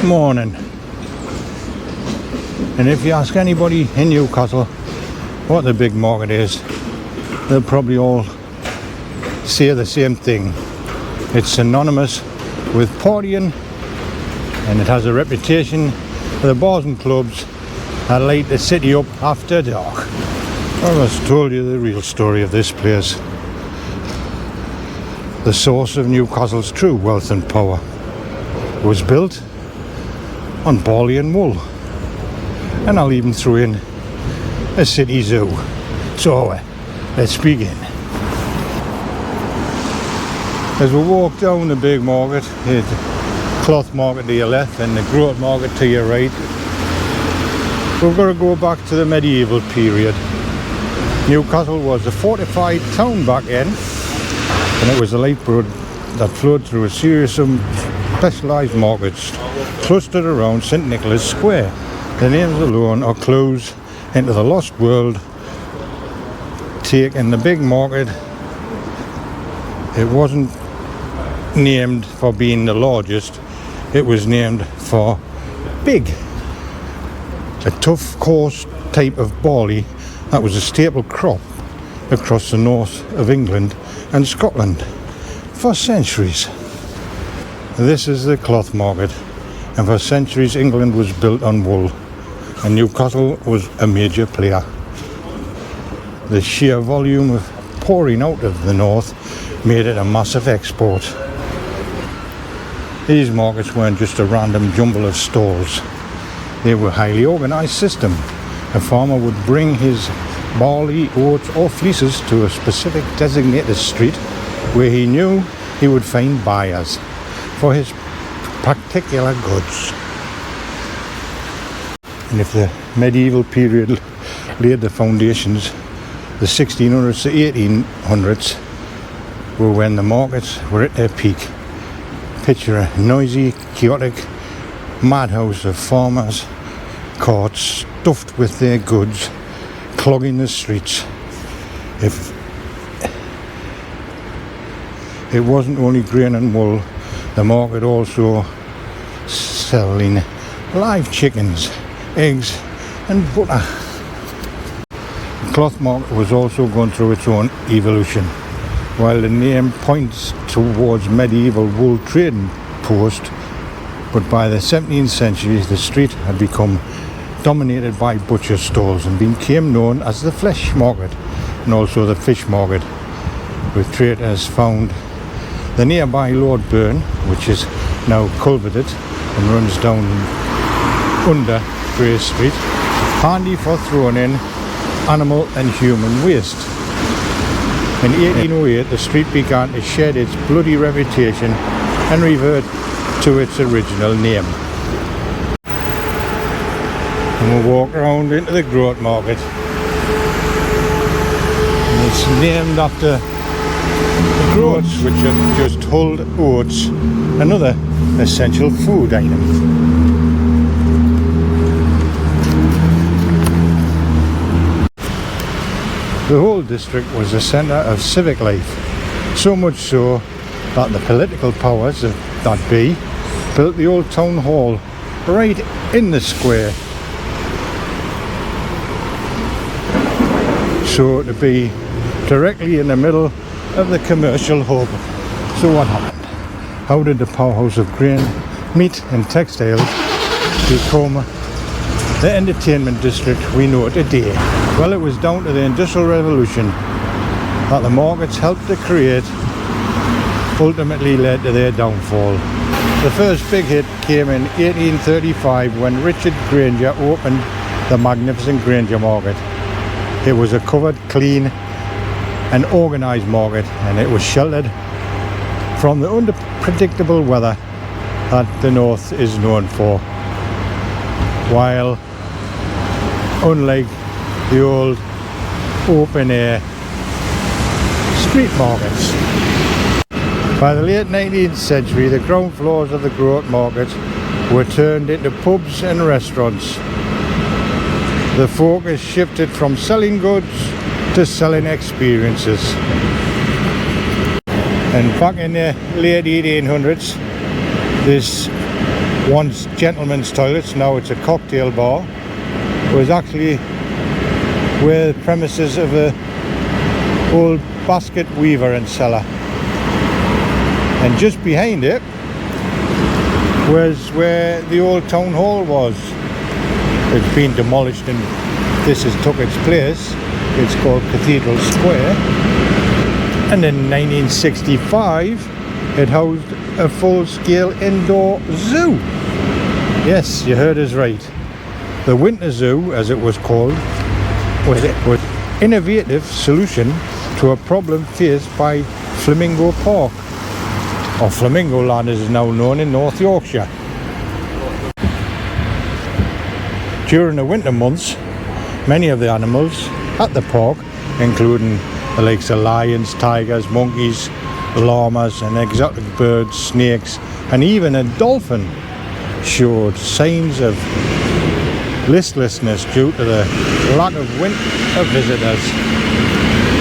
Morning. And if you ask anybody in Newcastle what the Bigg market is, they'll probably all say the same thing. It's synonymous with partying, and it has a reputation for the bars and clubs that light the city up after dark. I've just told you the real story of this place. The source of Newcastle's true wealth and power was built on barley and wool. And I'll even throw in a city zoo. So let's begin. As we walk down the Bigg market, the cloth market to your left and the Groat market to your right, we've got to go back to the medieval period. Newcastle was a fortified town back then, and it was a light road that flowed through a series of specialised markets clustered around St Nicholas Square. The names alone are clues into the lost world. Taking the Bigg market, it wasn't named for being the largest, it was named for Bigg, a tough, coarse type of barley that was a staple crop across the north of England and Scotland for centuries. This is the cloth market, and for centuries England was built on wool, and Newcastle was a major player. The sheer volume of pouring out of the north made it a massive export. These markets weren't just a random jumble of stalls. They were a highly organised system. A farmer would bring his barley, oats or fleeces to a specific designated street where he knew he would find buyers for his particular goods. And if the medieval period laid the foundations, the 1600s to 1800s were when the markets were at their peak. Picture a noisy, chaotic madhouse of farmers' carts stuffed with their goods, clogging the streets. If it wasn't only grain and wool, the market also selling live chickens, eggs and butter. The cloth market was also going through its own evolution. While the name points towards medieval wool trading post, but by the 17th century the street had become dominated by butcher stalls and became known as the flesh market and also the fish market, with traders found the nearby Lord Burn, which is now culverted and runs down under Grey Street, handy for throwing in animal and human waste. In 1808 the street began to shed its bloody reputation and revert to its original name. And we'll walk around into the Groat market, and it's named after the groats, which are just hulled oats, another essential food item. The whole district was a centre of civic life, so much so that the political powers of that be built the old town hall right in the square, so to be directly in the middle of the commercial hub. So what happened? How did the powerhouse of grain, meat and textiles become the entertainment district we know today? Well, it was down to the Industrial Revolution that the markets helped to create ultimately led to their downfall. The first big hit came in 1835 when Richard Granger opened the magnificent Granger Market. It was a covered, clean and organised market, and it was sheltered from the unpredictable weather that the north is known for, while unlike the old open air street markets. By the late 19th century the ground floors of the Groat market were turned into pubs and restaurants. The focus shifted from selling goods to selling experiences. And back in the late 1800s this once gentlemen's toilets, now it's a cocktail bar, was actually where the premises of a old basket weaver and seller. And just behind it was where the old town hall was. It's been demolished and this has took its place. It's called Cathedral Square. And in 1965 it housed a full-scale indoor zoo. Yes, you heard us right. The Winter Zoo, as it was called, was an innovative solution to a problem faced by Flamingo Park, or Flamingo Land as it is now known, in North Yorkshire. During the winter months, many of the animals at the park, including the likes of lions, tigers, monkeys, llamas and exotic birds, snakes and even a dolphin, showed signs of listlessness due to the lack of visitors.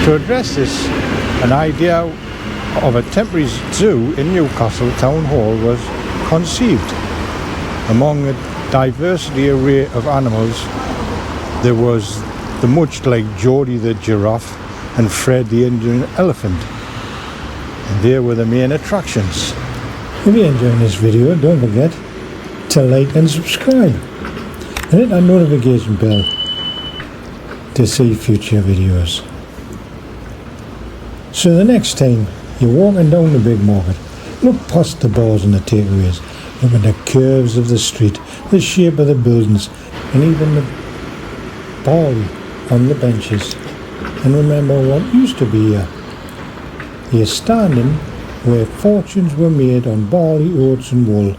To address this, an idea of a temporary zoo in Newcastle Town Hall was conceived. Among the diversity array of animals, there was the much like Geordie the giraffe and Fred the Indian elephant. And they were the main attractions. If you're enjoying this video, don't forget to like and subscribe and hit that notification bell to see future videos. So the next time you're walking down the big market, look past the bars and the takeaways, look at the curves of the street, the shape of the buildings and even the barley on the benches, and remember what used to be here. You're standing where fortunes were made on barley, oats and wool.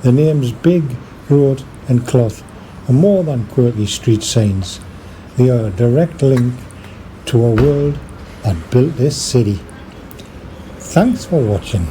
The names Bigg, Groat and Cloth are more than quirky street signs. They are a direct link to a world that built this city. Thanks for watching.